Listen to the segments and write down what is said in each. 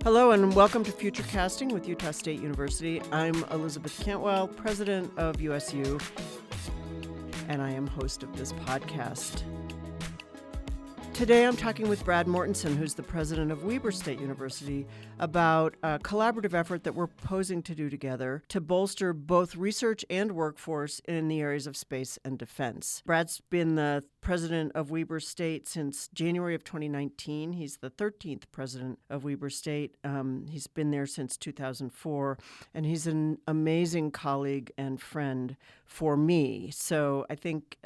Hello and welcome to Future Casting with Utah State University. I'm Elizabeth Cantwell, president of USU, and I am host of this podcast. Today I'm talking with Brad Mortensen, who's the president of Weber State University, about a collaborative effort that we're proposing to do together to bolster both research and workforce in the areas of space and defense. Brad's been the president of Weber State since January of 2019. He's the 13th president of Weber State. He's been there since 2004, and he's an amazing colleague and friend for me. So I think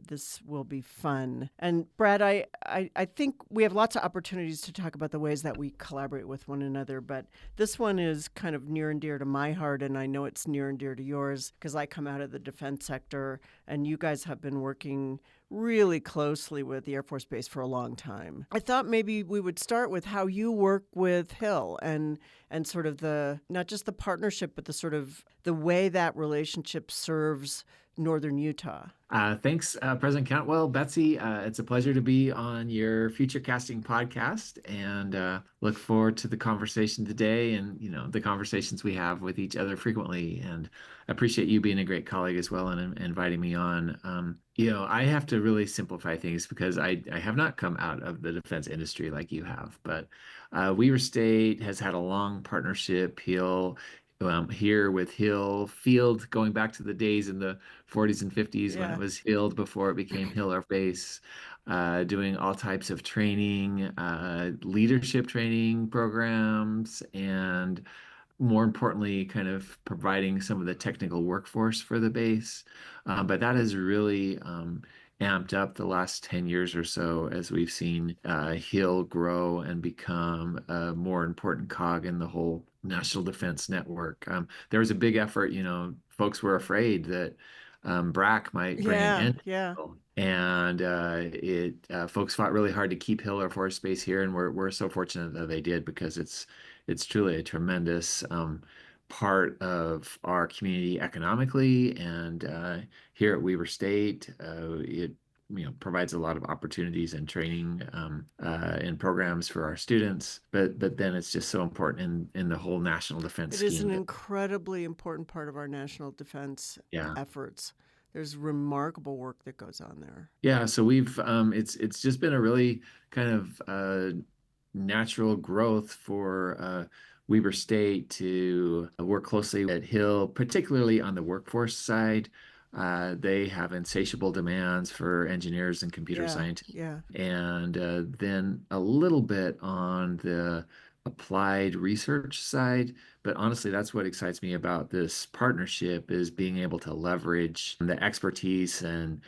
this will be fun. And Brad, I think we have lots of opportunities to talk about the ways that we collaborate with one another, but this one is kind of near and dear to my heart, and I know it's near and dear to yours because I come out of the defense sector, and you guys have been working really closely with the Air Force Base for a long time. I thought maybe we would start with how you work with Hill and sort of the, not just the partnership, but the sort of the way that relationship serves Northern Utah. Thanks, President Cantwell. Betsy, it's a pleasure to be on your Future Casting podcast, and look forward to the conversation today and, the conversations we have with each other frequently. And I appreciate you being a great colleague as well and inviting me on. I have to really simplify things because I have not come out of the defense industry like you have, but Weber State has had a long partnership. Here with Hill Field, going back to the days in the 40s and 50s when it was Hill before it became Hill Air Base, doing all types of training, leadership training programs, and more importantly, kind of providing some of the technical workforce for the base. But that has really amped up the last 10 years or so as we've seen Hill grow and become a more important cog in the whole National Defense Network. There was a big effort, folks were afraid that BRAC might bring an end to Hill. And folks fought really hard to keep Hill Air Force Base here, and we're so fortunate that they did because it's truly a tremendous part of our community economically, and here at Weber State, it provides a lot of opportunities and training and programs for our students. But then it's just so important in the whole national defense scheme. It is an incredibly important part of our national defense efforts. There's remarkable work that goes on there. Yeah, so we've it's just been a really kind of natural growth for Weber State to work closely at Hill, particularly on the workforce side. They have insatiable demands for engineers and computer scientists. And then a little bit on the applied research side. But honestly, that's what excites me about this partnership is being able to leverage the expertise and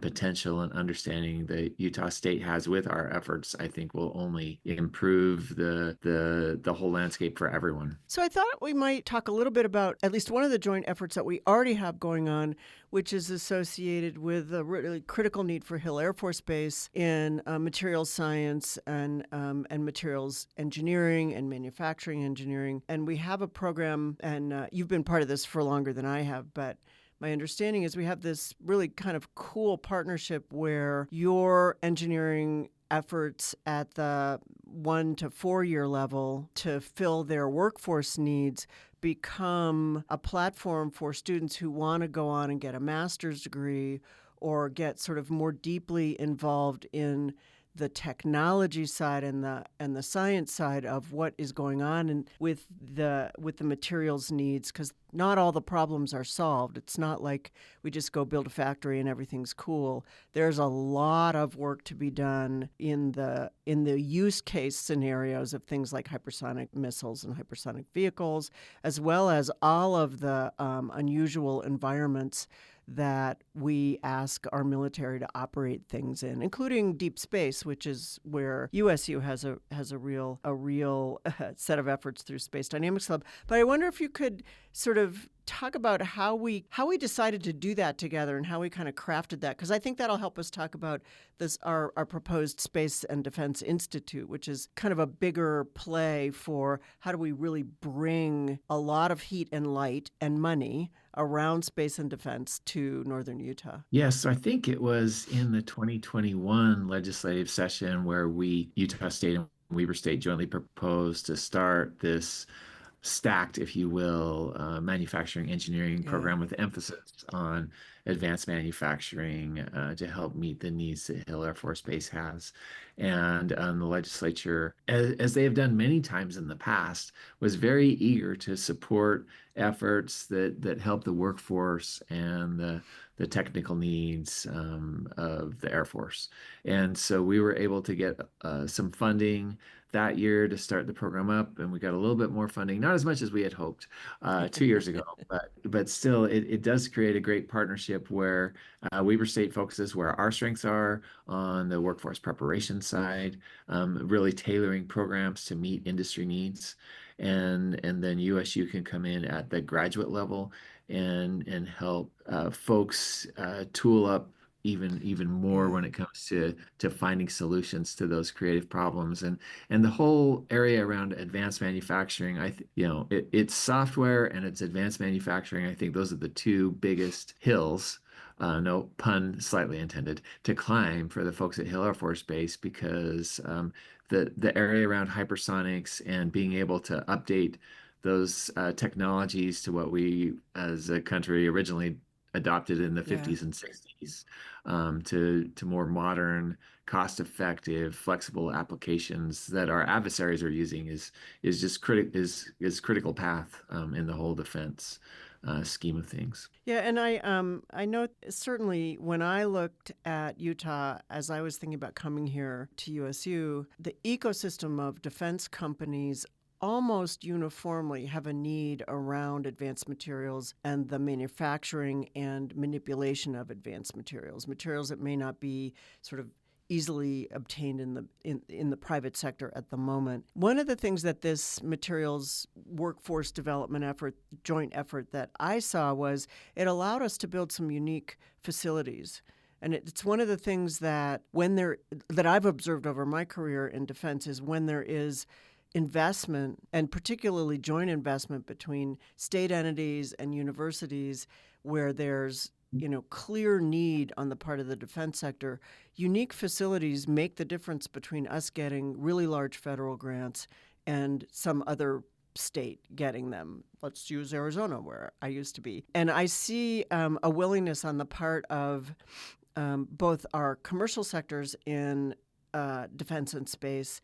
potential and understanding that Utah State has with our efforts. I think will only improve the whole landscape for everyone. So I thought we might talk a little bit about at least one of the joint efforts that we already have going on, which is associated with a really critical need for Hill Air Force Base in materials science and materials engineering and manufacturing engineering. And we have a program, and you've been part of this for longer than I have, but my understanding is we have this really kind of cool partnership where your engineering efforts at the 1 to 4 year level to fill their workforce needs become a platform for students who want to go on and get a master's degree or get sort of more deeply involved in the technology side and the science side of what is going on and with the materials needs, because not all the problems are solved. It's not like we just go build a factory and everything's cool. There's a lot of work to be done in the use case scenarios of things like hypersonic missiles and hypersonic vehicles, as well as all of the unusual environments that we ask our military to operate things in, including deep space, which is where USU has a real set of efforts through Space Dynamics Lab. But I wonder if you could sort of talk about how we decided to do that together and how we kind of crafted that, because I think that'll help us talk about this our proposed Space and Defense Institute, which is kind of a bigger play for how do we really bring a lot of heat and light and money around space and defense to Northern Utah. Yes, so I think it was in the 2021 legislative session where Utah State and Weber State jointly proposed to start this stacked, if you will, manufacturing engineering Yeah. program with emphasis on advanced manufacturing to help meet the needs that Hill Air Force Base has. And the legislature, as they have done many times in the past, was very eager to support efforts that help the workforce and the technical needs of the Air Force. And so we were able to get some funding that year to start the program up, and we got a little bit more funding, not as much as we had hoped 2 years ago, but still, it does create a great partnership where Weber State focuses where our strengths are on the workforce preparation side, really tailoring programs to meet industry needs, and then USU can come in at the graduate level and help folks tool up even more Yeah. when it comes to finding solutions to those creative problems and the whole area around advanced manufacturing. It's software and it's advanced manufacturing. I think those are the two biggest hills, no pun slightly intended, to climb for the folks at Hill Air Force Base because the area around hypersonics and being able to update those technologies to what we as a country originally adopted in the Yeah. 50s and 60s, to more modern, cost-effective, flexible applications that our adversaries are using is just critical path in the whole defense scheme of things. Yeah, and I know certainly when I looked at Utah as I was thinking about coming here to USU, the ecosystem of defense companies almost uniformly have a need around advanced materials and the manufacturing and manipulation of advanced materials that may not be sort of easily obtained in the private sector at the moment. One of the things that this materials workforce development effort, joint effort that I saw was it allowed us to build some unique facilities. And it's one of the things that that I've observed over my career in defense is when there is investment, and particularly joint investment between state entities and universities where there's clear need on the part of the defense sector, unique facilities make the difference between us getting really large federal grants and some other state getting them. Let's use Arizona, where I used to be. And I see a willingness on the part of both our commercial sectors in defense and space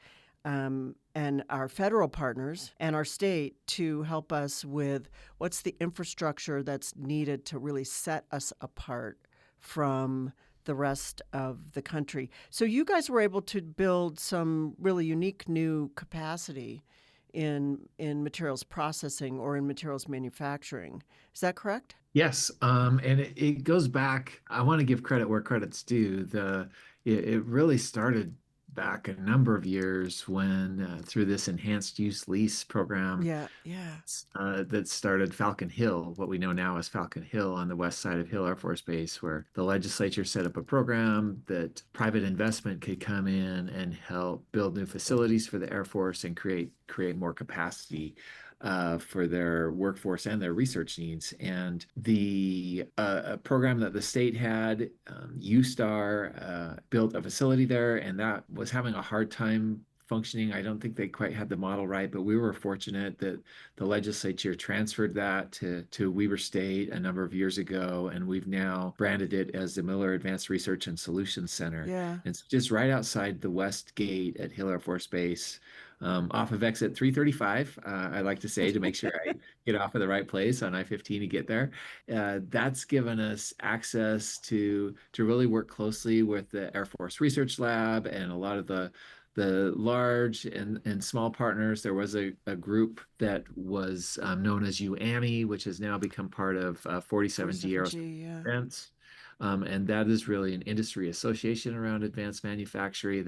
and our federal partners and our state to help us with what's the infrastructure that's needed to really set us apart from the rest of the country. So you guys were able to build some really unique new capacity in materials processing or in materials manufacturing. Is that correct? Yes, and it goes back. I want to give credit where credit's due. It really started back a number of years when through this enhanced use lease program Yeah, yeah, that started Falcon Hill, what we know now as Falcon Hill on the west side of Hill Air Force Base, where the legislature set up a program that private investment could come in and help build new facilities for the Air Force and create more capacity for their workforce and their research needs. And the program that the state had, USTAR, built a facility there, and that was having a hard time functioning. I don't think they quite had the model right, but we were fortunate that the legislature transferred that to Weber State a number of years ago, and we've now branded it as the Miller Advanced Research and Solutions Center. yeah. And it's just right outside the West Gate at Hill Air Force Base, off of exit 335. I like to say to make sure I get off of the right place on I-15 to get there. That's given us access to really work closely with the Air Force Research Lab and a lot of the large and small partners. There was a group that was known as UAMI, which has now become part of 47G Aerospace 47G, yeah. Defense. And that is really an industry association around advanced manufacturing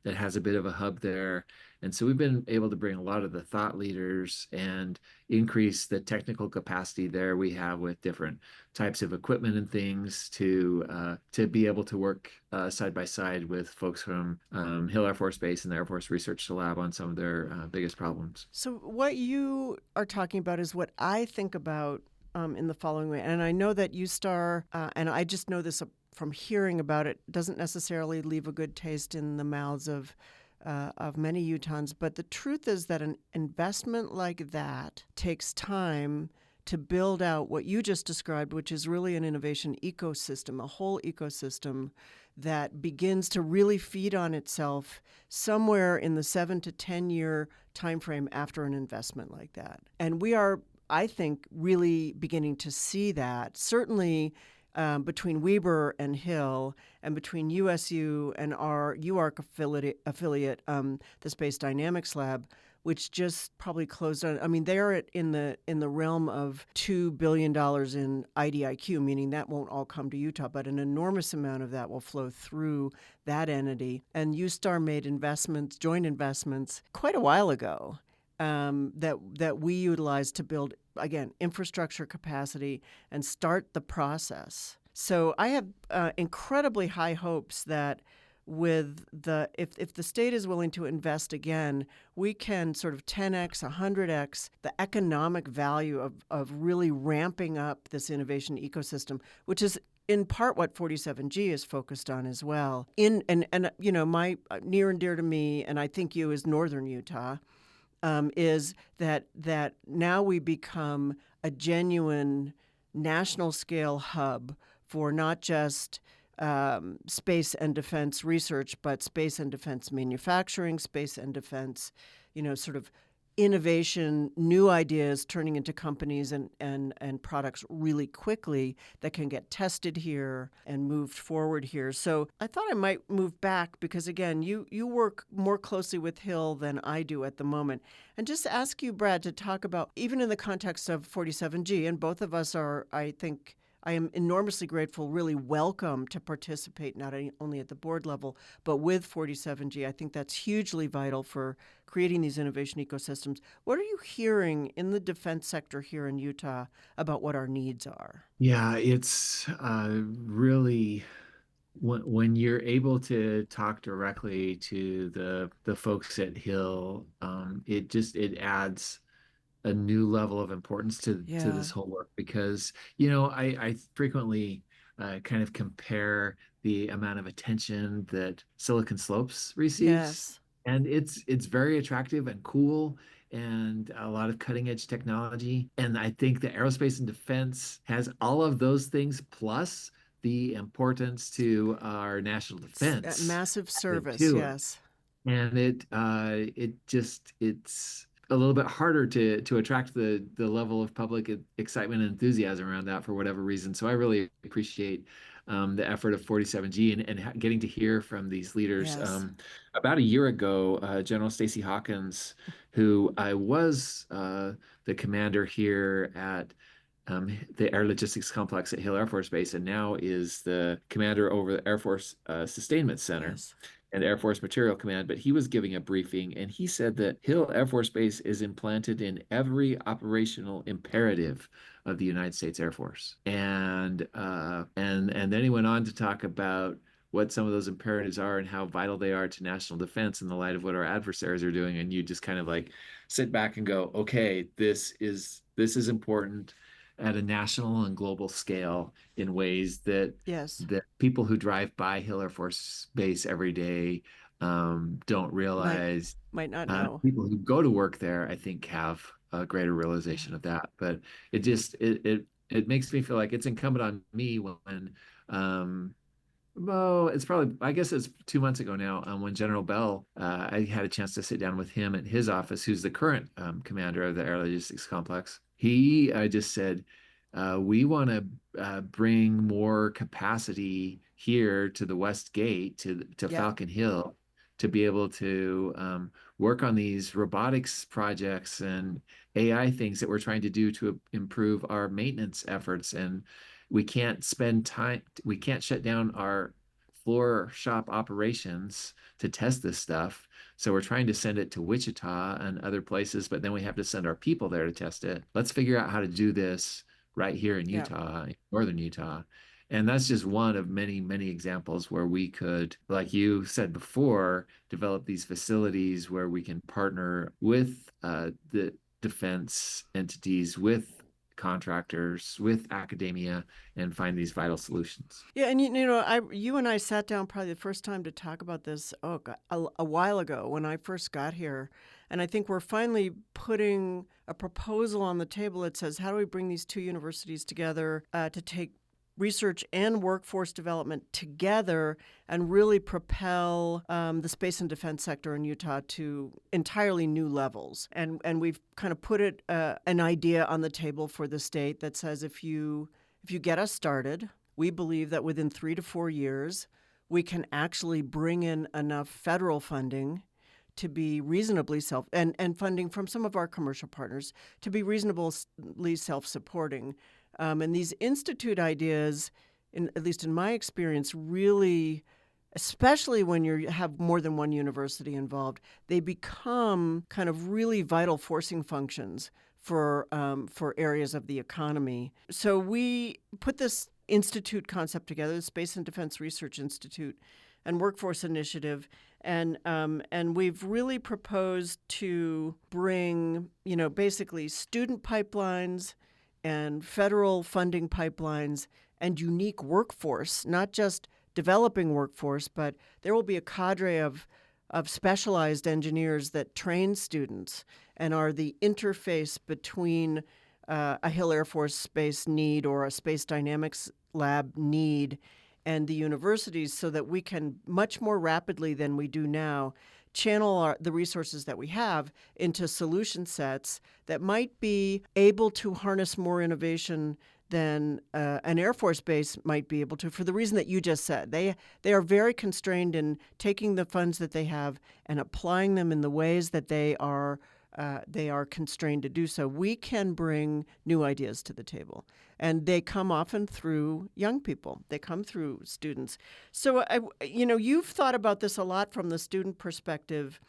that has a bit of a hub there. And so we've been able to bring a lot of the thought leaders and increase the technical capacity there we have with different types of equipment and things to be able to work side by side with folks from Hill Air Force Base and the Air Force Research Lab on some of their biggest problems. So what you are talking about is what I think about in the following way. And I know that USTAR, and I just know this from hearing about it, doesn't necessarily leave a good taste in the mouths of of many Utahns. But the truth is that an investment like that takes time to build out what you just described, which is really an innovation ecosystem, a whole ecosystem that begins to really feed on itself somewhere in the 7 to 10 year time frame after an investment like that. And we are, I think, really beginning to see that. Certainly between Weber and Hill, and between USU and our UARC affiliate, the Space Dynamics Lab, which just probably closed on. I mean, they are in the realm of $2 billion in IDIQ, meaning that won't all come to Utah, but an enormous amount of that will flow through that entity. And USTAR made investments, joint investments, quite a while ago, that we utilized to build, again, infrastructure capacity and start the process. So I have incredibly high hopes that if the state is willing to invest again, we can sort of 10x, 100x the economic value of really ramping up this innovation ecosystem, which is in part what 47G is focused on as well. And you know, my near and dear to me, and I think you, is Northern Utah. Is that now we become a genuine national scale hub for not just space and defense research, but space and defense manufacturing, space and defense, sort of innovation, new ideas turning into companies and products really quickly that can get tested here and moved forward here. So I thought I might move back because, again, you work more closely with Hill than I do at the moment. And just ask you, Brad, to talk about, even in the context of 47G, and both of us are, I think, I am enormously grateful, really welcome to participate not only at the board level, but with 47G. I think that's hugely vital for creating these innovation ecosystems. What are you hearing in the defense sector here in Utah about what our needs are? Yeah, it's really when you're able to talk directly to the folks at Hill, it adds a new level of importance to Yeah. this whole work because I frequently kind of compare the amount of attention that Silicon Slopes receives, Yes. and it's very attractive and cool and a lot of cutting edge technology. And I think the aerospace and defense has all of those things plus the importance to our national defense, Massive added service. to it. Yes. And it's a little bit harder to attract the level of public excitement and enthusiasm around that for whatever reason. So I really appreciate the effort of 47G and getting to hear from these leaders. Yes. About a year ago, General Stacy Hawkins, who I was the commander here at the Air Logistics Complex at Hill Air Force Base, and now is the commander over the Air Force Sustainment Center Yes. and Air Force Material Command. But he was giving a briefing, and he said that Hill Air Force Base is implanted in every operational imperative of the United States Air Force. And then he went on to talk about what some of those imperatives are and how vital they are to national defense in the light of what our adversaries are doing. And you just kind of like sit back and go, okay, this is important at a national and global scale in ways that Yes. people who drive by Hill Air Force Base every day don't Might realize. might not know. People who go to work there, I think, have a greater Yeah. realization of that. But it makes me feel like it's incumbent on me when well, it's probably, I guess it's 2 months ago now, when General Bell, I had a chance to sit down with him at his office, who's the current commander of the Air Logistics Complex. He just said, we want to bring more capacity here to the West Gate, to Yep. Falcon Hill, to be able to work on these robotics projects and AI things that we're trying to do to improve our maintenance efforts. And we can't shut down our floor shop operations to test this stuff. So we're trying to send it to Wichita and other places, but then we have to send our people there to test it. Let's figure out how to do this right here in Yep. Utah, in northern Utah. And that's just one of many, many examples where we could, like you said before, develop these facilities where we can partner with the defense entities, with contractors, with academia, and find these vital solutions. Yeah, and you and I sat down probably the first time to talk about this. Oh God, a while ago when I first got here, and I think we're finally putting a proposal on the table that says, how do we bring these two universities together to take research and workforce development together and really propel the space and defense sector in Utah to entirely new levels. And we've kind of put an idea on the table for the state that says if you get us started, we believe that within 3 to 4 years, we can actually bring in enough federal funding to be reasonably and funding from some of our commercial partners to be reasonably self-supporting. And these institute ideas, at least in my experience, really, especially when you have more than one university involved, they become kind of really vital forcing functions for areas of the economy. So we put this institute concept together, the Space and Defense Research Institute and Workforce Initiative, and we've really proposed to bring, basically student pipelines and federal funding pipelines and unique workforce, not just developing workforce, but there will be a cadre of specialized engineers that train students and are the interface between a Hill Air Force Base need or a Space Dynamics Lab need and the universities, so that we can much more rapidly than we do now channel the resources that we have into solution sets that might be able to harness more innovation than an Air Force base might be able to, for the reason that you just said. They are very constrained in taking the funds that they have and applying them in the ways that they are constrained to do so. We can bring new ideas to the table, and they come often through young people. They come through students. So, you've thought about this a lot from the student perspective,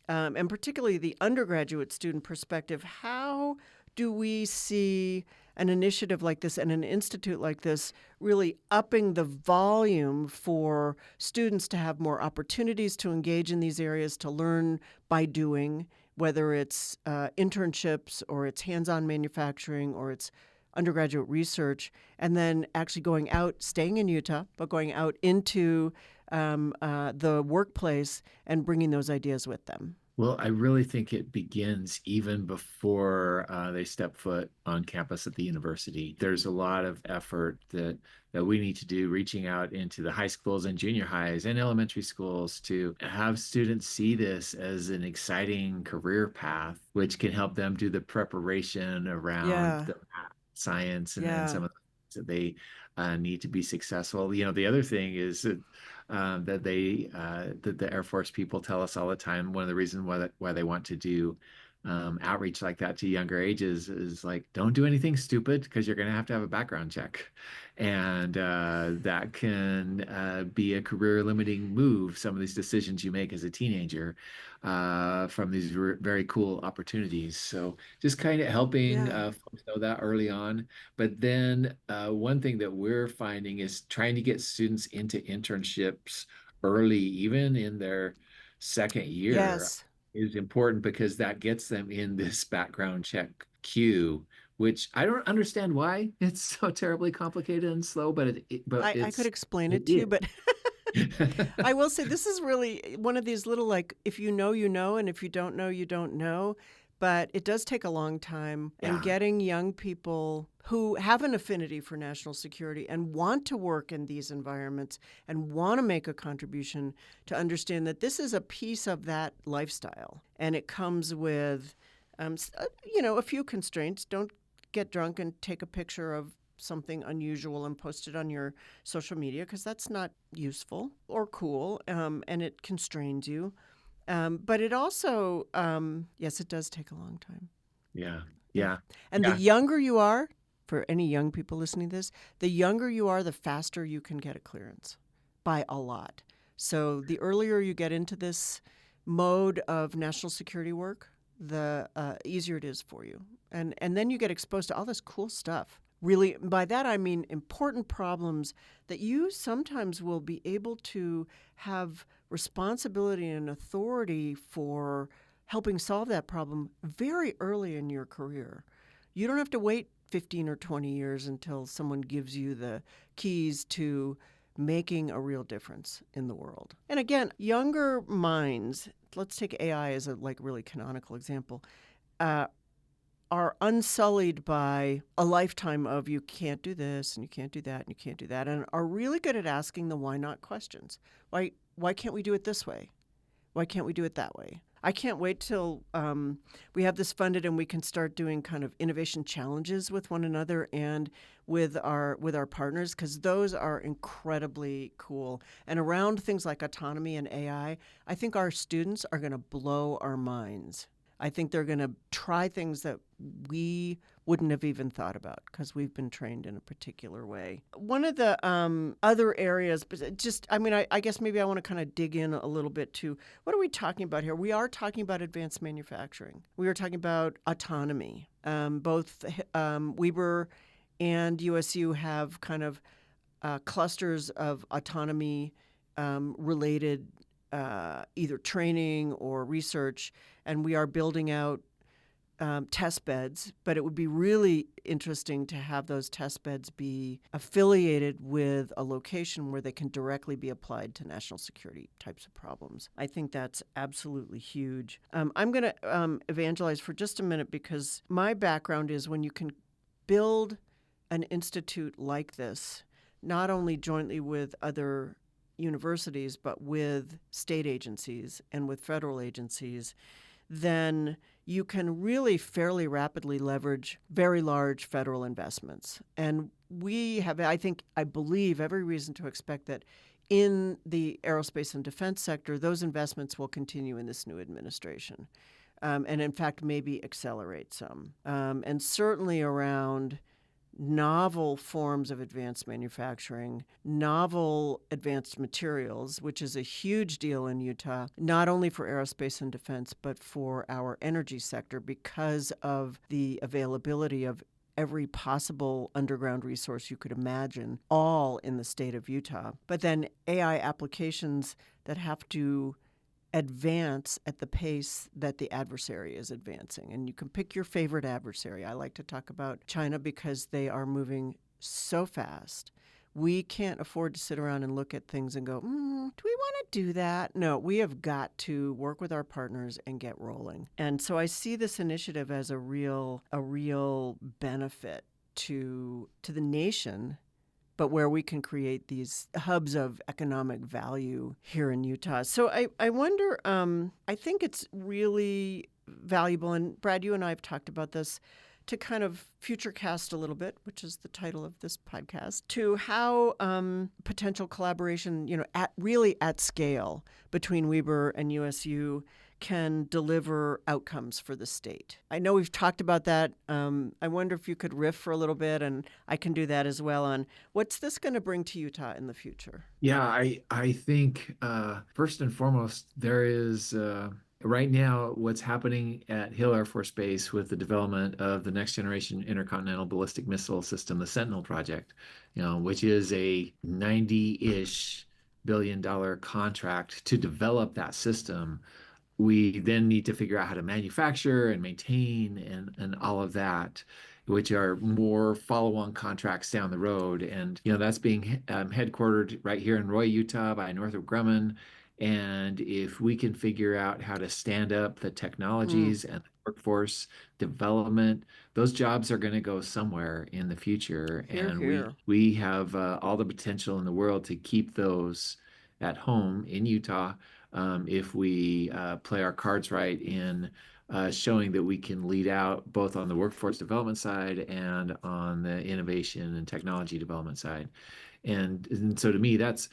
and particularly the undergraduate student perspective. How do we see an initiative like this and an institute like this really upping the volume for students to have more opportunities to engage in these areas, to learn by doing, whether it's internships or it's hands-on manufacturing or it's undergraduate research, and then actually going out, staying in Utah, but going out into the workplace and bringing those ideas with them? Well, I really think it begins even before they step foot on campus at the university. There's a lot of effort that we need to do, reaching out into the high schools and junior highs and elementary schools to have students see this as an exciting career path, which can help them do the preparation around Yeah, the math, science, and yeah, some of the things that they need to be successful. The other thing is that the Air Force people tell us all the time. One of the reasons why they want to do outreach like that to younger ages is like, don't do anything stupid because you're going to have a background check, and that can be a career limiting move. Some of these decisions you make as a teenager from these very cool opportunities. So just kind of helping yeah, folks know that early on. But then one thing that we're finding is trying to get students into internships early, even in their second year, yes. is important because that gets them in this background check queue, which I don't understand why it's so terribly complicated and slow, but I could explain it it to you, is. but I will say this is really one of these little, like, if you know, you know, and if you don't know, you don't know. But it does take a long time. And Yeah. getting young people who have an affinity for national security and want to work in these environments and want to make a contribution to understand that this is a piece of that lifestyle. And it comes with, a few constraints. Don't get drunk and take a picture of something unusual and post it on your social media, because that's not useful or cool, and it constrains you. But it also, yes, it does take a long time. Yeah. Yeah. Yeah. And the Yeah. younger you are, for any young people listening to this, the younger you are, the faster you can get a clearance by a lot. So the earlier you get into this mode of national security work, the easier it is for you. And then you get exposed to all this cool stuff. Really, by that I mean important problems that you sometimes will be able to have responsibility and authority for helping solve that problem very early in your career. You don't have to wait 15 or 20 years until someone gives you the keys to making a real difference in the world. And again, younger minds, let's take AI as a really canonical example, uh, are unsullied by a lifetime of you can't do this and you can't do that and you can't do that, and are really good at asking the why not questions. Why can't we do it this way? Why can't we do it that way? I can't wait till we have this funded and we can start doing kind of innovation challenges with one another and with our partners, because those are incredibly cool. And around things like autonomy and AI, I think our students are going to blow our minds. I think they're going to try things that we wouldn't have even thought about because we've been trained in a particular way. One of the other areas, but I guess maybe I want to kind of dig in a little bit to what are we talking about here? We are talking about advanced manufacturing. We are talking about autonomy. Both Weber and USU have kind of clusters of autonomy related either training or research, and we are building out test beds, but it would be really interesting to have those test beds be affiliated with a location where they can directly be applied to national security types of problems. I think that's absolutely huge. I'm going to evangelize for just a minute, because my background is when you can build an institute like this, not only jointly with other universities, but with state agencies and with federal agencies, then you can really fairly rapidly leverage very large federal investments. And we have, I believe, every reason to expect that in the aerospace and defense sector, those investments will continue in this new administration. And in fact, maybe accelerate some. And certainly around novel forms of advanced manufacturing, novel advanced materials, which is a huge deal in Utah, not only for aerospace and defense, but for our energy sector because of the availability of every possible underground resource you could imagine, all in the state of Utah. But then AI applications that have to advance at the pace that the adversary is advancing. And you can pick your favorite adversary. I like to talk about China because they are moving so fast. We can't afford to sit around and look at things and go, do we want to do that? No, we have got to work with our partners and get rolling. And so I see this initiative as a real benefit to the nation, but where we can create these hubs of economic value here in Utah. So I wonder, I think it's really valuable, and Brad, you and I have talked about this, to kind of future cast a little bit, which is the title of this podcast, to how potential collaboration, at scale between Weber and USU can deliver outcomes for the state. I know we've talked about that. I wonder if you could riff for a little bit, and I can do that as well, on what's this going to bring to Utah in the future? Yeah, I think first and foremost, there is right now what's happening at Hill Air Force Base with the development of the next generation intercontinental ballistic missile system, the Sentinel project, which is a 90-ish billion-dollar contract to develop that system. We then need to figure out how to manufacture and maintain and all of that, which are more follow-on contracts down the road. And that's being headquartered right here in Roy, Utah, by Northrop Grumman. And if we can figure out how to stand up the technologies and the workforce development, those jobs are going to go somewhere in the future. Hear, And hear. we have all the potential in the world to keep those at home in Utah, if we play our cards right in showing that we can lead out both on the workforce development side and on the innovation and technology development side. And so to me, that's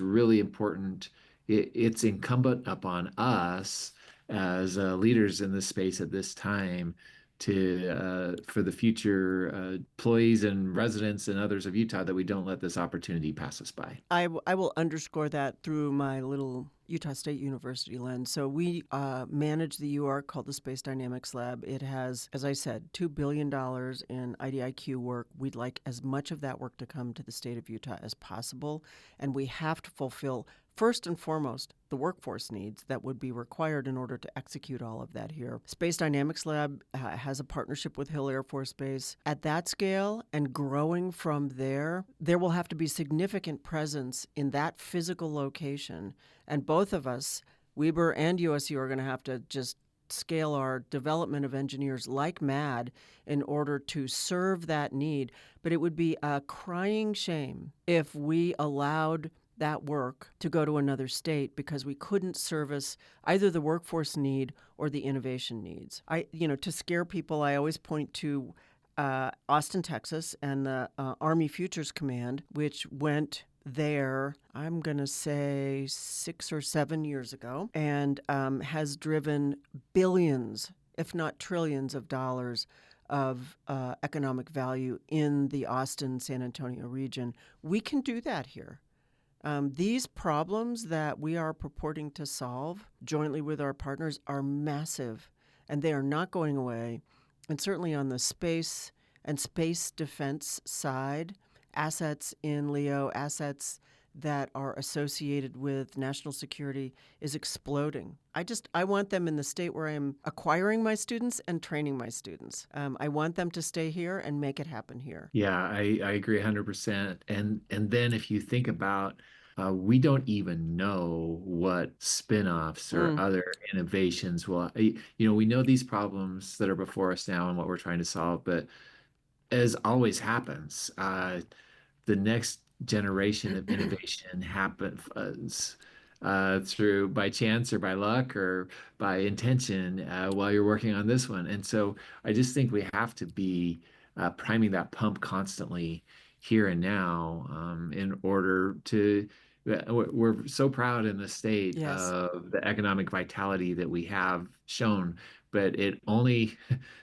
really important. It's incumbent upon us as leaders in this space at this time to for the future employees and residents and others of Utah, that we don't let this opportunity pass us by. I will underscore that through my little Utah State University lens. So we manage the UARC called the Space Dynamics Lab. It has, as I said, $2 billion in IDIQ work. We'd like as much of that work to come to the state of Utah as possible, and we have to fulfill first and foremost, the workforce needs that would be required in order to execute all of that here. Space Dynamics Lab has a partnership with Hill Air Force Base. At that scale and growing from there, there will have to be significant presence in that physical location. And both of us, Weber and USU, are going to have to just scale our development of engineers like mad in order to serve that need. But it would be a crying shame if we allowed that work to go to another state because we couldn't service either the workforce need or the innovation needs. To scare people, I always point to Austin, Texas, and the Army Futures Command, which went there, I'm going to say 6 or 7 years ago, and has driven billions, if not trillions of dollars of economic value in the Austin, San Antonio region. We can do that here. These problems that we are purporting to solve jointly with our partners are massive, and they are not going away. And certainly on the space and space defense side, assets in LEO, assets that are associated with national security is exploding. I want them in the state where I'm acquiring my students and training my students. I want them to stay here and make it happen here. Yeah, I agree 100%. And then if you think about we don't even know what spin-offs or Mm, other innovations will, we know these problems that are before us now and what we're trying to solve, but as always happens, the next generation of innovation happens through by chance or by luck or by intention while you're working on this one. And so I just think we have to be priming that pump constantly here and now in order to. We're so proud in the state yes. of the economic vitality that we have shown, but it only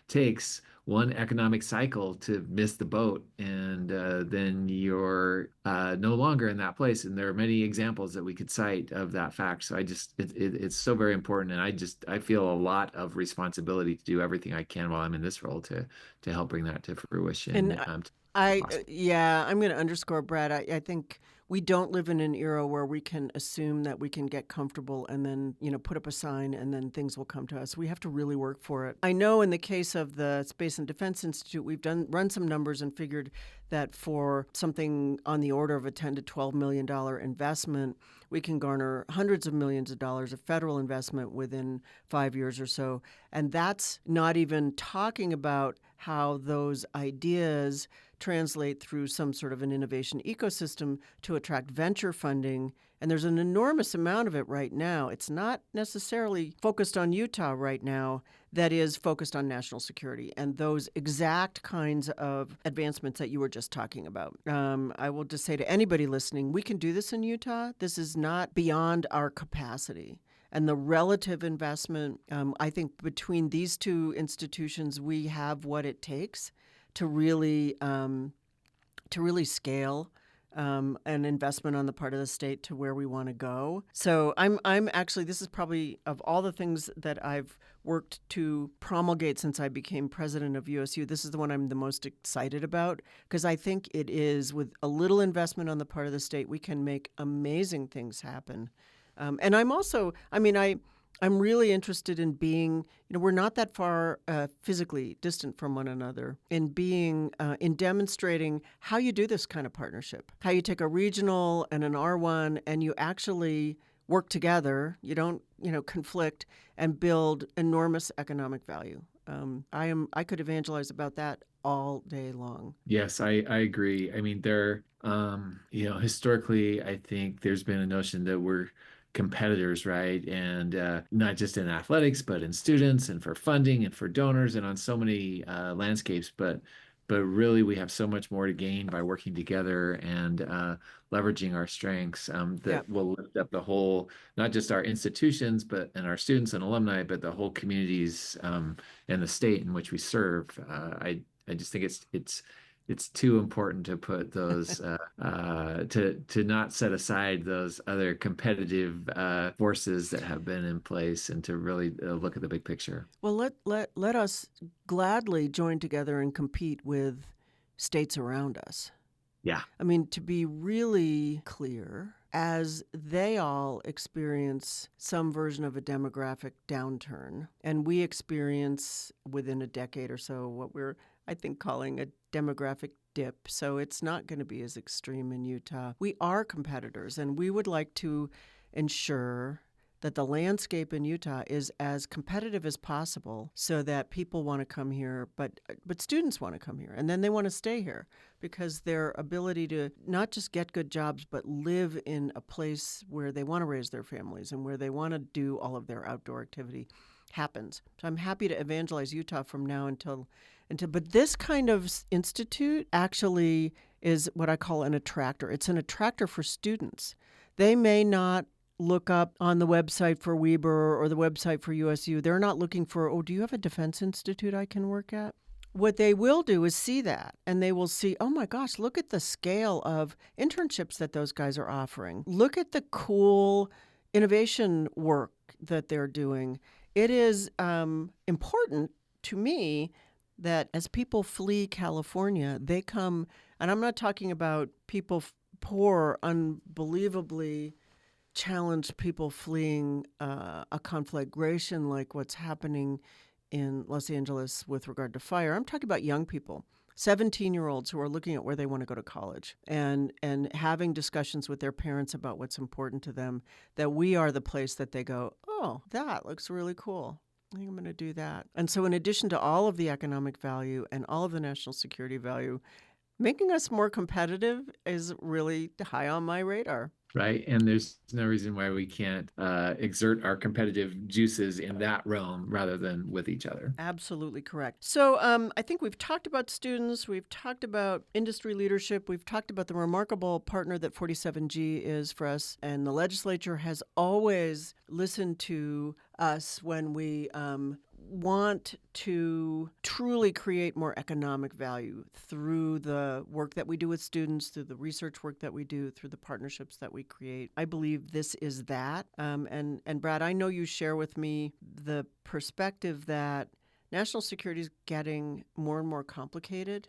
takes one economic cycle to miss the boat, and then you're no longer in that place. And there are many examples that we could cite of that fact. So it's so very important, and I feel a lot of responsibility to do everything I can while I'm in this role to help bring that to fruition. And Awesome. yeah, I'm going to underscore, Brad. I think we don't live in an era where we can assume that we can get comfortable and then, put up a sign and then things will come to us. We have to really work for it. I know in the case of the Space and Defense Institute, we've run some numbers and figured that for something on the order of a $10 to $12 million investment, we can garner hundreds of millions of dollars of federal investment within 5 years or so. And that's not even talking about how those ideas translate through some sort of an innovation ecosystem to attract venture funding. And there's an enormous amount of it right now. It's not necessarily focused on Utah right now, that is focused on national security and those exact kinds of advancements that you were just talking about. I will just say to anybody listening, we can do this in Utah. This is not beyond our capacity. And the relative investment, I think between these two institutions, we have what it takes to really scale an investment on the part of the state to where we want to go. So I'm actually, this is probably of all the things that I've worked to promulgate since I became president of USU, this is the one I'm the most excited about because I think it is, with a little investment on the part of the state, we can make amazing things happen. And I'm also, I'm really interested in being, we're not that far physically distant from one another, in demonstrating how you do this kind of partnership, how you take a regional and an R1 and you actually work together, you don't, conflict and build enormous economic value. I could evangelize about that all day long. Yes, I agree. I mean, historically, I think there's been a notion that we're competitors, right? And not just in athletics, but in students and for funding and for donors and on so many landscapes. But really, we have so much more to gain by working together and leveraging our strengths Yeah. that will lift up the whole, not just our institutions, and our students and alumni, but the whole communities and the state in which we serve. I just think it's too important to put those to not set aside those other competitive forces that have been in place and to really look at the big picture. Well, let us gladly join together and compete with states around us. Yeah. I mean, to be really clear, as they all experience some version of a demographic downturn, and we experience within a decade or so what we're, I think, calling a demographic dip. So it's not going to be as extreme in Utah. We are competitors, and we would like to ensure that the landscape in Utah is as competitive as possible so that people want to come here, but students want to come here, and then they want to stay here because their ability to not just get good jobs, but live in a place where they want to raise their families and where they want to do all of their outdoor activity happens. So I'm happy to evangelize Utah from now until but this kind of institute actually is what I call an attractor. It's an attractor for students. They may not look up on the website for Weber or the website for USU. They're not looking for, oh, do you have a defense institute I can work at? What they will do is see that, and they will see, oh my gosh, look at the scale of internships that those guys are offering. Look at the cool innovation work that they're doing. It is important to me that as people flee California, they come, and I'm not talking about people poor, unbelievably challenged people fleeing a conflagration like what's happening in Los Angeles with regard to fire. I'm talking about young people, 17-year-olds who are looking at where they want to go to college and having discussions with their parents about what's important to them, that we are the place that they go, oh, that looks really cool. I think I'm going to do that. And so in addition to all of the economic value and all of the national security value, making us more competitive is really high on my radar. Right. And there's no reason why we can't exert our competitive juices in that realm rather than with each other. Absolutely correct. So I think we've talked about students, we've talked about industry leadership, we've talked about the remarkable partner that 47G is for us, and the legislature has always listened to us when we want to truly create more economic value through the work that we do with students, through the research work that we do, through the partnerships that we create. I believe this is that. And Brad, I know you share with me the perspective that national security is getting more and more complicated,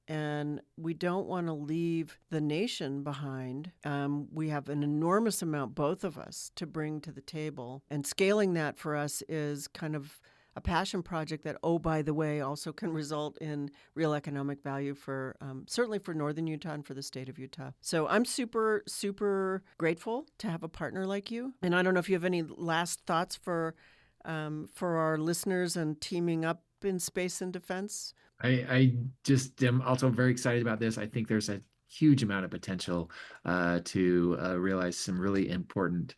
and we don't want to leave the nation behind. We have an enormous amount, both of us, to bring to the table, and scaling that for us is kind of a passion project that, oh, by the way, also can result in real economic value for certainly for northern Utah and for the state of Utah. So I'm super, super grateful to have a partner like you. And I don't know if you have any last thoughts for our listeners and teaming up in space and defense. I just am also very excited about this. I think there's a huge amount of potential to realize some really important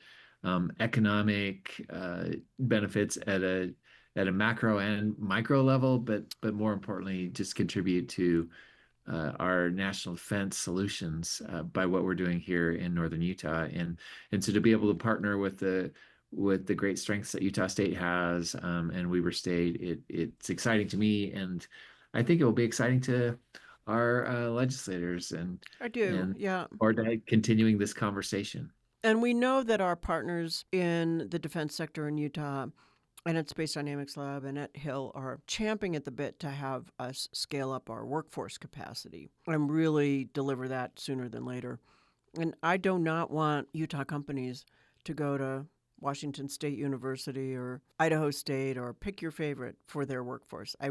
economic benefits at a macro and micro level, but more importantly, just contribute to our national defense solutions by what we're doing here in northern Utah, and so to be able to partner with the great strengths that Utah State has and Weber State, it's exciting to me, and I think it will be exciting to our legislators, and I do, yeah. Or to continuing this conversation. And we know that our partners in the defense sector in Utah and at Space Dynamics Lab and at Hill are champing at the bit to have us scale up our workforce capacity and really deliver that sooner than later. And I do not want Utah companies to go to Washington State University or Idaho State or pick your favorite for their workforce. I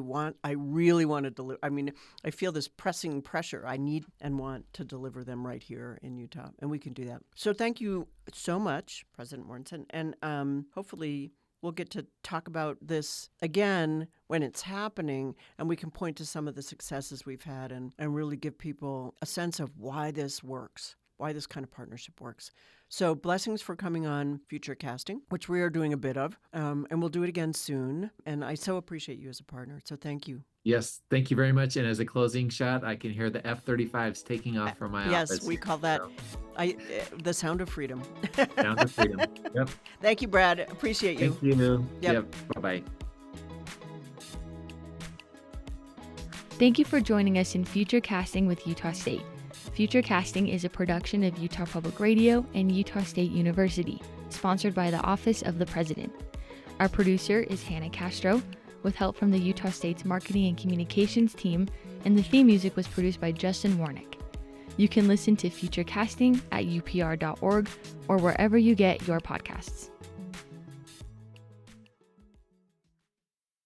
really want to deliver. I mean, I feel this pressing pressure. I need and want to deliver them right here in Utah, and we can do that. So thank you so much, President Mortensen, and hopefully we'll get to talk about this again when it's happening, and we can point to some of the successes we've had and really give people a sense of why this works, why this kind of partnership works. So blessings for coming on Future Casting, which we are doing a bit of, and we'll do it again soon. And I so appreciate you as a partner, so thank you. Yes, thank you very much. And as a closing shot, I can hear the F-35s taking off from my office. Yes, we call that the sound of freedom. Sound of freedom. Yep. Thank you, Brad. Appreciate you. Thank you. Yep. Bye-bye. Thank you for joining us in Future Casting with Utah State. Future Casting is a production of Utah Public Radio and Utah State University, sponsored by the Office of the President. Our producer is Hannah Castro, with help from the Utah State's Marketing and Communications team, and the theme music was produced by Justin Warnick. You can listen to Future Casting at upr.org or wherever you get your podcasts.